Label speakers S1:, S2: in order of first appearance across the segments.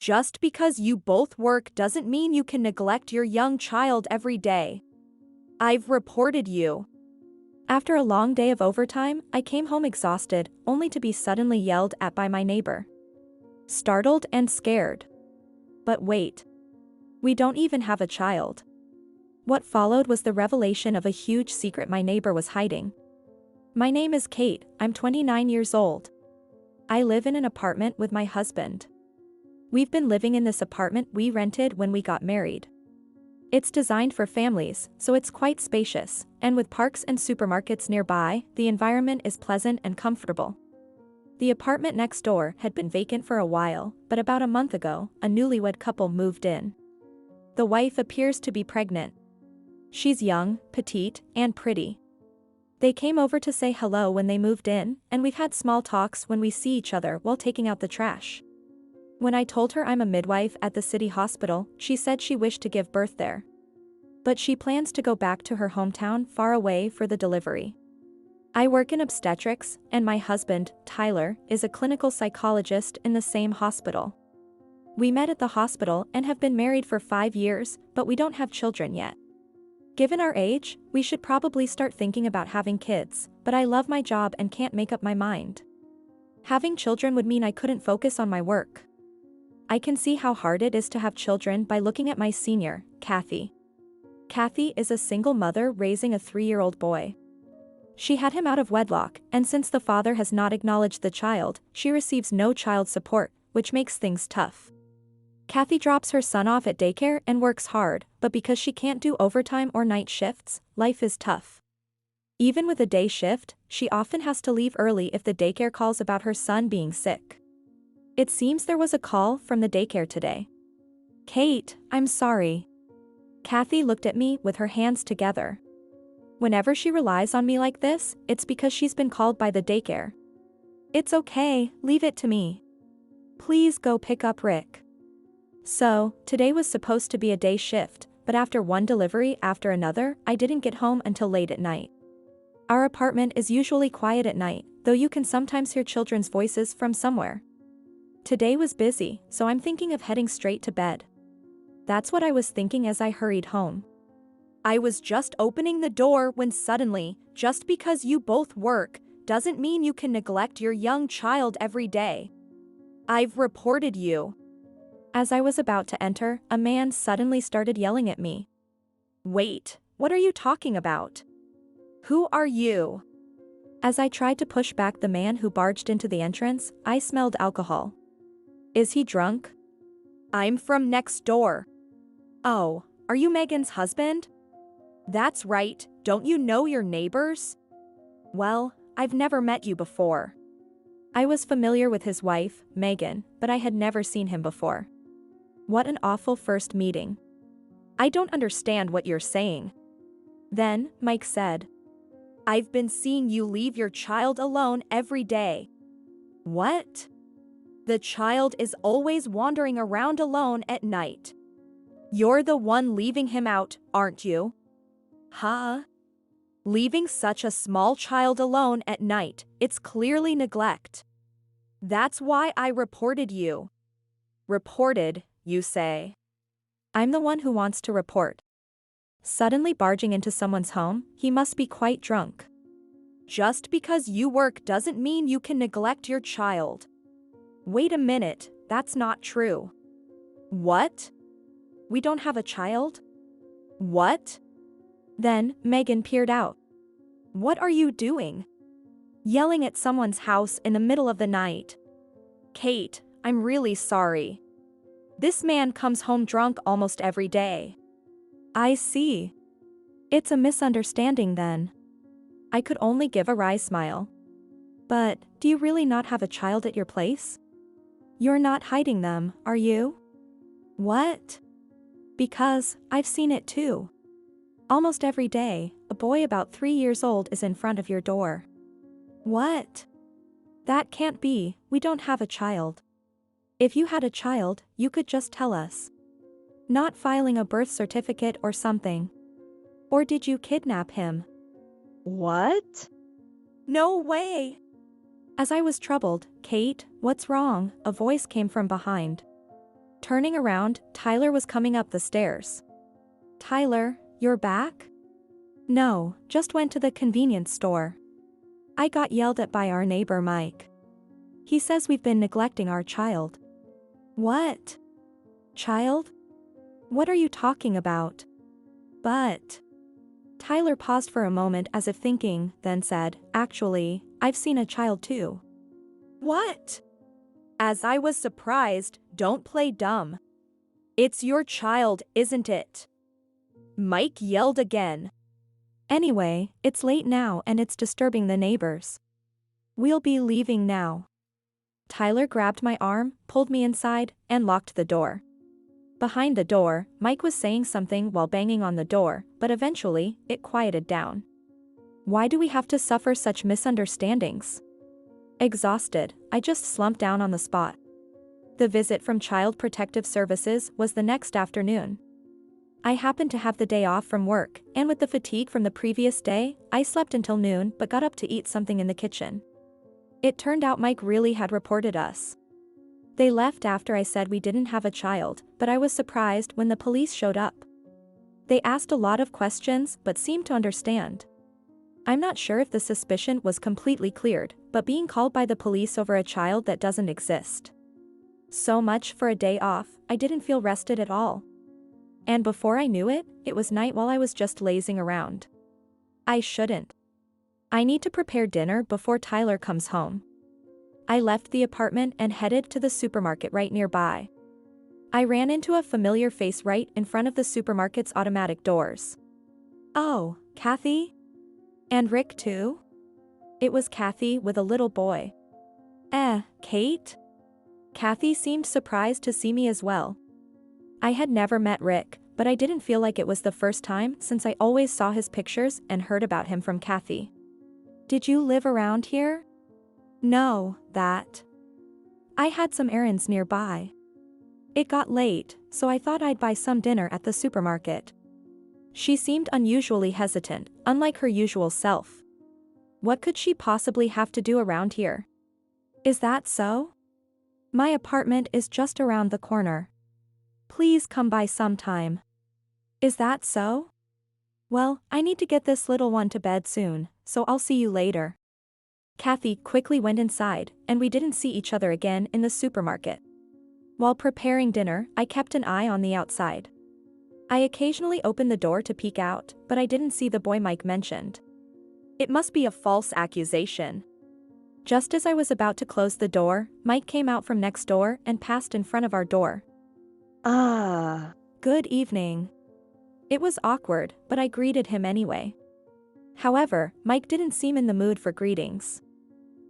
S1: Just because you both work doesn't mean you can neglect your young child every day. I've reported you. After a long day of overtime, I came home exhausted, only to be suddenly yelled at by my neighbor. Startled and scared. But wait. We don't even have a child. What followed was the revelation of a huge secret my neighbor was hiding. My name is Kate, I'm 29 years old. I live in an apartment with my husband. We've been living in this apartment we rented when we got married. It's designed for families, so it's quite spacious, and with parks and supermarkets nearby, the environment is pleasant and comfortable. The apartment next door had been vacant for a while, but about a month ago, a newlywed couple moved in. The wife appears to be pregnant. She's young, petite, and pretty. They came over to say hello when they moved in, and we've had small talks when we see each other while taking out the trash. When I told her I'm a midwife at the city hospital, she said she wished to give birth there. But she plans to go back to her hometown far away for the delivery. I work in obstetrics, and my husband, Tyler, is a clinical psychologist in the same hospital. We met at the hospital and have been married for 5 years, but we don't have children yet. Given our age, we should probably start thinking about having kids, but I love my job and can't make up my mind. Having children would mean I couldn't focus on my work. I can see how hard it is to have children by looking at my senior, Kathy. Kathy is a single mother raising a 3-year-old boy. She had him out of wedlock, and since the father has not acknowledged the child, she receives no child support, which makes things tough. Kathy drops her son off at daycare and works hard, but because she can't do overtime or night shifts, life is tough. Even with a day shift, she often has to leave early if the daycare calls about her son being sick. It seems there was a call from the daycare today. Kate, I'm sorry. Kathy looked at me with her hands together. Whenever she relies on me like this, it's because she's been called by the daycare. It's okay, leave it to me. Please go pick up Rick. So, today was supposed to be a day shift, but after one delivery after another, I didn't get home until late at night. Our apartment is usually quiet at night, though you can sometimes hear children's voices from somewhere. Today was busy, so I'm thinking of heading straight to bed. That's what I was thinking as I hurried home. I was just opening the door when suddenly, just because you both work, doesn't mean you can neglect your young child every day. I've reported you. As I was about to enter, a man suddenly started yelling at me. Wait, what are you talking about? Who are you? As I tried to push back the man who barged into the entrance, I smelled alcohol. Is he drunk? I'm from next door. Oh, are you Megan's husband? That's right, don't you know your neighbors? Well, I've never met you before. I was familiar with his wife, Megan, but I had never seen him before. What an awful first meeting. I don't understand what you're saying. Then, Mike said. I've been seeing you leave your child alone every day. What? The child is always wandering around alone at night. You're the one leaving him out, aren't you? Huh? Leaving such a small child alone at night, it's clearly neglect. That's why I reported you. Reported, you say? I'm the one who wants to report. Suddenly barging into someone's home, he must be quite drunk. Just because you work doesn't mean you can neglect your child. Wait a minute, that's not true. What? We don't have a child? What? Then, Megan peered out. What are you doing? Yelling at someone's house in the middle of the night. Kate, I'm really sorry. This man comes home drunk almost every day. I see. It's a misunderstanding then. I could only give a wry smile. But, do you really not have a child at your place? You're not hiding them, are you? What? Because, I've seen it too. Almost every day, a boy about 3 years old is in front of your door. What? That can't be, we don't have a child. If you had a child, you could just tell us. Not filing a birth certificate or something. Or did you kidnap him? What? No way! As I was troubled, Kate, what's wrong? A voice came from behind. Turning around, Tyler was coming up the stairs. Tyler, you're back? No, just went to the convenience store. I got yelled at by our neighbor Mike. He says we've been neglecting our child. What? Child? What are you talking about? But... Tyler paused for a moment as if thinking, then said, actually, I've seen a child too. What? As I was surprised, don't play dumb. It's your child, isn't it? Mike yelled again. Anyway, it's late now and it's disturbing the neighbors. We'll be leaving now. Tyler grabbed my arm, pulled me inside, and locked the door. Behind the door, Mike was saying something while banging on the door, but eventually, it quieted down. Why do we have to suffer such misunderstandings? Exhausted, I just slumped down on the spot. The visit from Child Protective Services was the next afternoon. I happened to have the day off from work, and with the fatigue from the previous day, I slept until noon but got up to eat something in the kitchen. It turned out Mike really had reported us. They left after I said we didn't have a child, but I was surprised when the police showed up. They asked a lot of questions but seemed to understand. I'm not sure if the suspicion was completely cleared, but being called by the police over a child that doesn't exist. So much for a day off, I didn't feel rested at all. And before I knew it, it was night while I was just lazing around. I shouldn't. I need to prepare dinner before Tyler comes home. I left the apartment and headed to the supermarket right nearby. I ran into a familiar face right in front of the supermarket's automatic doors. Oh, Kathy? And Rick too? It was Kathy with a little boy. Kate? Kathy seemed surprised to see me as well. I had never met Rick, but I didn't feel like it was the first time since I always saw his pictures and heard about him from Kathy. Did you live around here? No, that. I had some errands nearby. It got late, so I thought I'd buy some dinner at the supermarket. She seemed unusually hesitant, unlike her usual self. What could she possibly have to do around here? Is that so? My apartment is just around the corner. Please come by sometime. Is that so? Well, I need to get this little one to bed soon, so I'll see you later. Kathy quickly went inside, and we didn't see each other again in the supermarket. While preparing dinner, I kept an eye on the outside. I occasionally opened the door to peek out, but I didn't see the boy Mike mentioned. It must be a false accusation. Just as I was about to close the door, Mike came out from next door and passed in front of our door. Good evening. It was awkward, but I greeted him anyway. However, Mike didn't seem in the mood for greetings.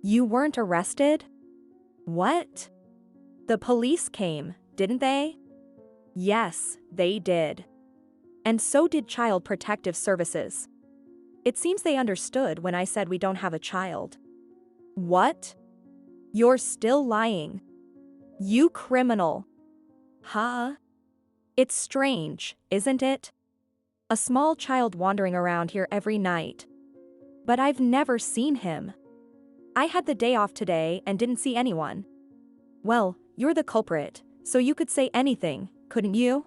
S1: You weren't arrested? What? The police came, didn't they? Yes, they did. And so did Child Protective Services. It seems they understood when I said we don't have a child. What? You're still lying. You criminal. Huh? It's strange, isn't it? A small child wandering around here every night. But I've never seen him. I had the day off today and didn't see anyone. Well, you're the culprit, so you could say anything, couldn't you?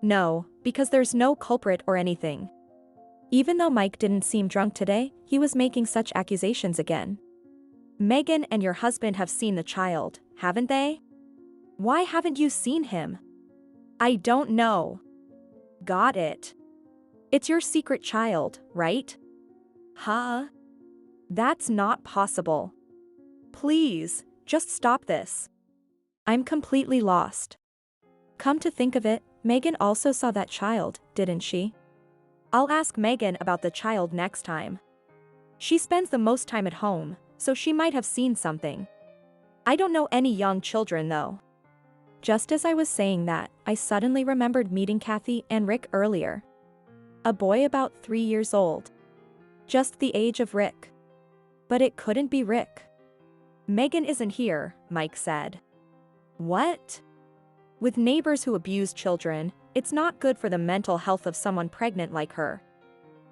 S1: No, because there's no culprit or anything. Even though Mike didn't seem drunk today, he was making such accusations again. Megan and your husband have seen the child, haven't they? Why haven't you seen him? I don't know. Got it. It's your secret child, right? Huh? That's not possible. Please, just stop this. I'm completely lost. Come to think of it, Megan also saw that child, didn't she? I'll ask Megan about the child next time. She spends the most time at home, so she might have seen something. I don't know any young children though. Just as I was saying that, I suddenly remembered meeting Kathy and Rick earlier. A boy about 3 years old. Just the age of Rick. But it couldn't be Rick. Megan isn't here, Mike said. What? With neighbors who abuse children, it's not good for the mental health of someone pregnant like her.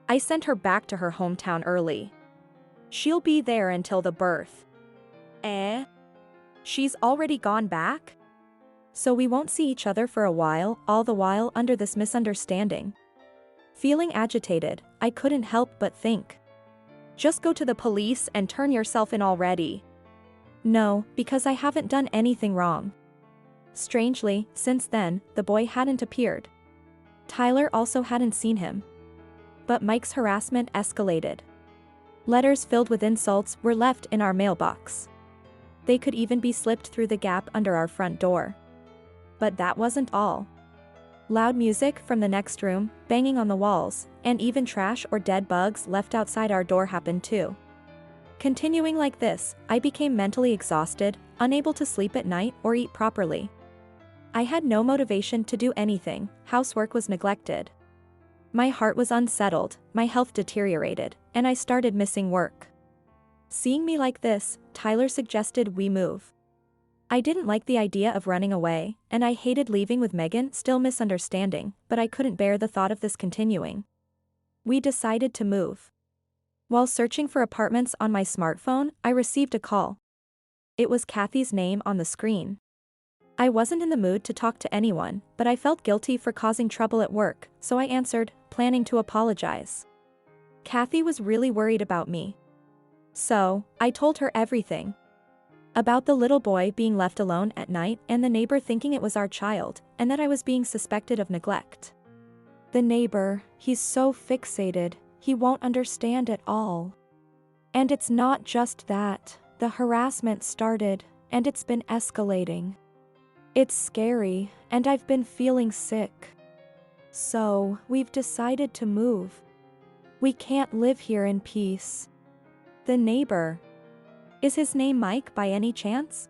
S1: I sent her back to her hometown early. She'll be there until the birth. She's already gone back? So we won't see each other for a while, all the while under this misunderstanding. Feeling agitated, I couldn't help but think. Just go to the police and turn yourself in already. No, because I haven't done anything wrong. Strangely, since then, the boy hadn't appeared. Tyler also hadn't seen him. But Mike's harassment escalated. Letters filled with insults were left in our mailbox. They could even be slipped through the gap under our front door. But that wasn't all. Loud music from the next room, banging on the walls, and even trash or dead bugs left outside our door happened too. Continuing like this, I became mentally exhausted, unable to sleep at night or eat properly. I had no motivation to do anything, housework was neglected. My heart was unsettled, my health deteriorated, and I started missing work. Seeing me like this, Tyler suggested we move. I didn't like the idea of running away, and I hated leaving with Megan, still misunderstanding, but I couldn't bear the thought of this continuing. We decided to move. While searching for apartments on my smartphone, I received a call. It was Kathy's name on the screen. I wasn't in the mood to talk to anyone, but I felt guilty for causing trouble at work, so I answered, planning to apologize. Kathy was really worried about me. So, I told her everything. About the little boy being left alone at night and the neighbor thinking it was our child, and that I was being suspected of neglect. The neighbor, he's so fixated, he won't understand at all. And it's not just that, the harassment started, and it's been escalating. It's scary, and I've been feeling sick. So, we've decided to move. We can't live here in peace. The neighbor. Is his name Mike by any chance?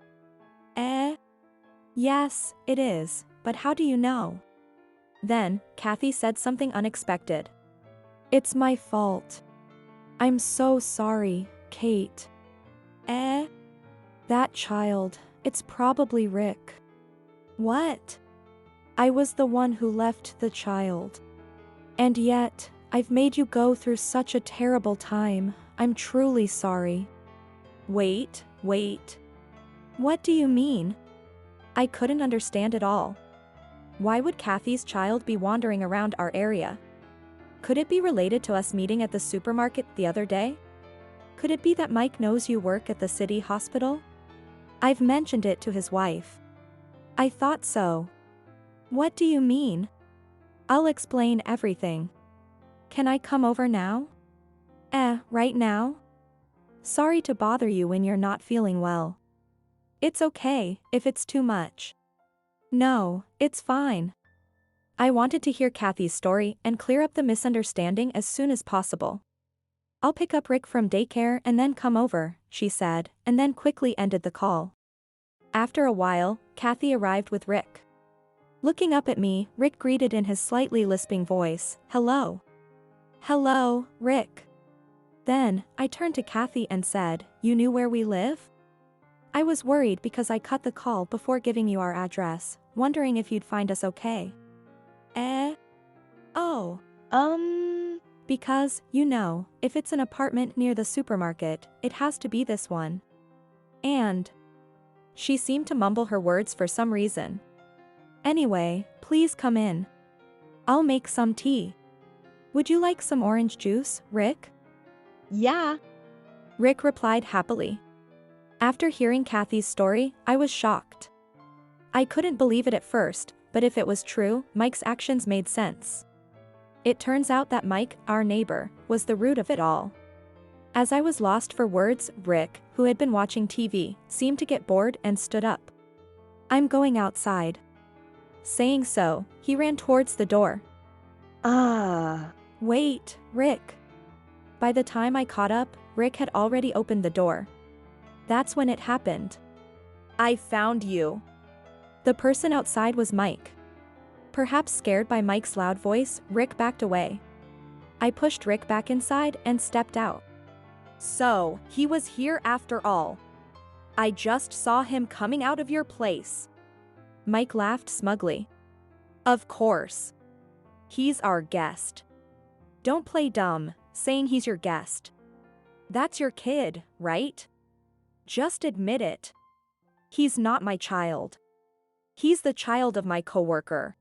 S1: Yes, it is, but how do you know? Then, Kathy said something unexpected. It's my fault. I'm so sorry, Kate. That child, it's probably Rick. What? I was the one who left the child. And yet, I've made you go through such a terrible time, I'm truly sorry. Wait. What do you mean? I couldn't understand it all. Why would Kathy's child be wandering around our area? Could it be related to us meeting at the supermarket the other day? Could it be that Mike knows you work at the city hospital? I've mentioned it to his wife. I thought so. What do you mean? I'll explain everything. Can I come over now? Right now? Sorry to bother you when you're not feeling well. It's okay, if it's too much. No, it's fine. I wanted to hear Kathy's story and clear up the misunderstanding as soon as possible. I'll pick up Rick from daycare and then come over, she said, and then quickly ended the call. After a while, Kathy arrived with Rick. Looking up at me, Rick greeted in his slightly lisping voice, "Hello." "Hello, Rick." Then, I turned to Kathy and said, "You knew where we live?" I was worried because I cut the call before giving you our address, wondering if you'd find us okay. Oh. Because, you know, if it's an apartment near the supermarket, it has to be this one. And. She seemed to mumble her words for some reason. Anyway, please come in. I'll make some tea. Would you like some orange juice, Rick? Yeah. Rick replied happily. After hearing Kathy's story, I was shocked. I couldn't believe it at first, but if it was true, Mike's actions made sense. It turns out that Mike, our neighbor, was the root of it all. As I was lost for words, Rick, who had been watching TV, seemed to get bored and stood up. "I'm going outside." Saying so, he ran towards the door. Wait, Rick. By the time I caught up, Rick had already opened the door. That's when it happened. "I found you." The person outside was Mike. Perhaps scared by Mike's loud voice, Rick backed away. I pushed Rick back inside and stepped out. "So, he was here after all. I just saw him coming out of your place." Mike laughed smugly. "Of course. He's our guest. Don't play dumb, saying he's your guest. That's your kid, right? Just admit it. He's not my child. He's the child of my coworker.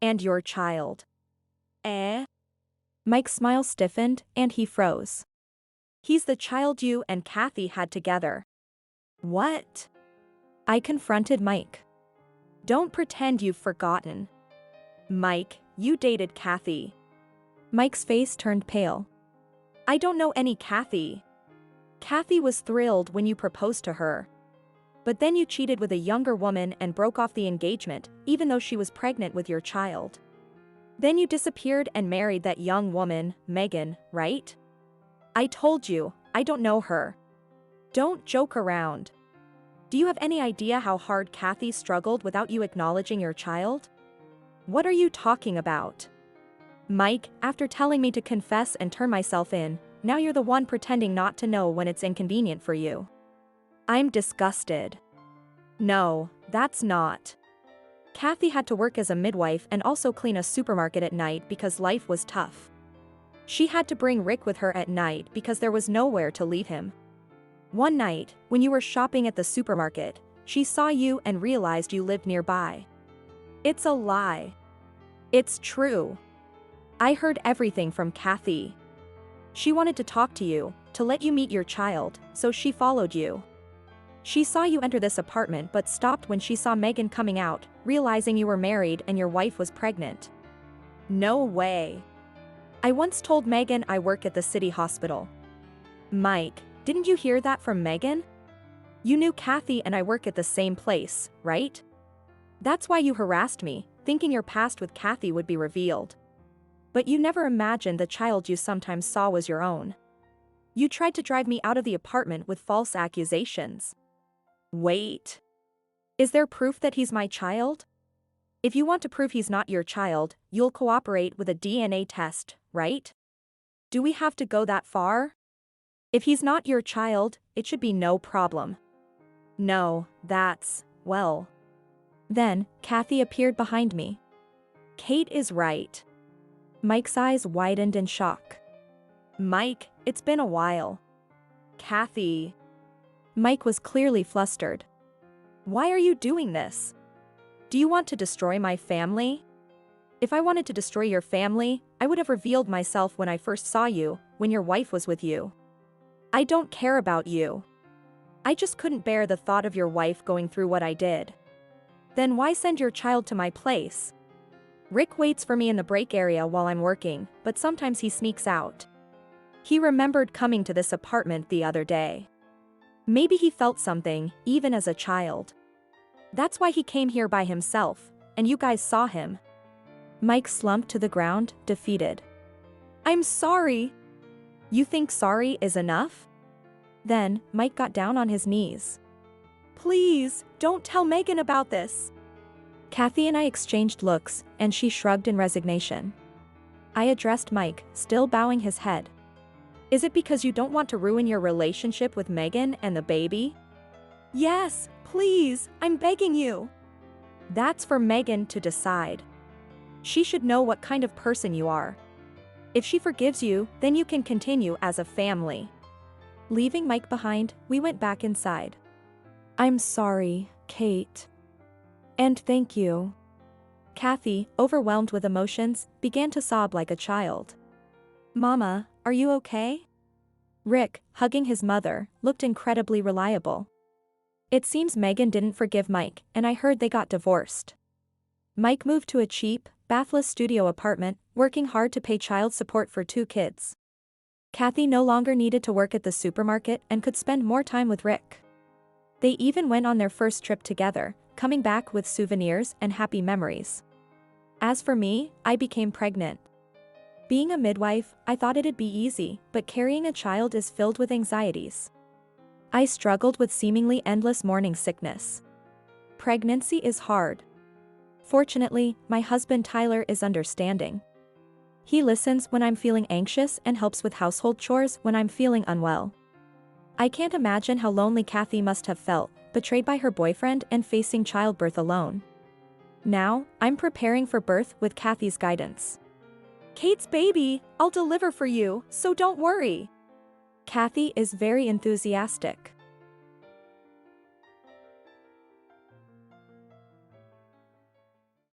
S1: And your child. Mike's smile stiffened, and he froze. He's the child you and Kathy had together. What? I confronted Mike. Don't pretend you've forgotten. Mike, you dated Kathy. Mike's face turned pale. I don't know any Kathy. Kathy was thrilled when you proposed to her. But then you cheated with a younger woman and broke off the engagement, even though she was pregnant with your child. Then you disappeared and married that young woman, Megan, right? I told you, I don't know her. Don't joke around. Do you have any idea how hard Kathy struggled without you acknowledging your child? What are you talking about? Mike, after telling me to confess and turn myself in, now you're the one pretending not to know when it's inconvenient for you. I'm disgusted. No, that's not. Kathy had to work as a midwife and also clean a supermarket at night because life was tough. She had to bring Rick with her at night because there was nowhere to leave him. One night, when you were shopping at the supermarket, she saw you and realized you lived nearby. It's a lie. It's true. I heard everything from Kathy. She wanted to talk to you, to let you meet your child, so she followed you. She saw you enter this apartment but stopped when she saw Megan coming out, realizing you were married and your wife was pregnant. No way. I once told Megan I work at the city hospital. Mike, didn't you hear that from Megan? You knew Kathy and I work at the same place, right? That's why you harassed me, thinking your past with Kathy would be revealed. But you never imagined the child you sometimes saw was your own. You tried to drive me out of the apartment with false accusations. Wait. Is there proof that he's my child? If you want to prove he's not your child, you'll cooperate with a DNA test, right? Do we have to go that far? If he's not your child, it should be no problem. No, well. Then, Kathy appeared behind me. Kate is right. Mike's eyes widened in shock. Mike, it's been a while. Kathy. Mike was clearly flustered. Why are you doing this? Do you want to destroy my family? If I wanted to destroy your family, I would have revealed myself when I first saw you, when your wife was with you. I don't care about you. I just couldn't bear the thought of your wife going through what I did. Then why send your child to my place? Rick waits for me in the break area while I'm working, but sometimes he sneaks out. He remembered coming to this apartment the other day. Maybe he felt something, even as a child. That's why he came here by himself, and you guys saw him. Mike slumped to the ground, defeated. I'm sorry. You think sorry is enough? Then, Mike got down on his knees. Please, don't tell Megan about this. Kathy and I exchanged looks, and she shrugged in resignation. I addressed Mike, still bowing his head. Is it because you don't want to ruin your relationship with Megan and the baby? Yes, please, I'm begging you. That's for Megan to decide. She should know what kind of person you are. If she forgives you, then you can continue as a family. Leaving Mike behind, we went back inside. I'm sorry, Kate. And thank you. Kathy, overwhelmed with emotions, began to sob like a child. Mama, are you okay? Rick, hugging his mother, looked incredibly reliable. It seems Megan didn't forgive Mike, and I heard they got divorced. Mike moved to a cheap, bathless studio apartment, working hard to pay child support for 2 kids. Kathy no longer needed to work at the supermarket and could spend more time with Rick. They even went on their first trip together, coming back with souvenirs and happy memories. As for me, I became pregnant. Being a midwife, I thought it'd be easy, but carrying a child is filled with anxieties. I struggled with seemingly endless morning sickness. Pregnancy is hard. Fortunately, my husband Tyler is understanding. He listens when I'm feeling anxious and helps with household chores when I'm feeling unwell. I can't imagine how lonely Kathy must have felt, betrayed by her boyfriend and facing childbirth alone. Now, I'm preparing for birth with Kathy's guidance. Kate's baby, I'll deliver for you, so don't worry. Kathy is very enthusiastic.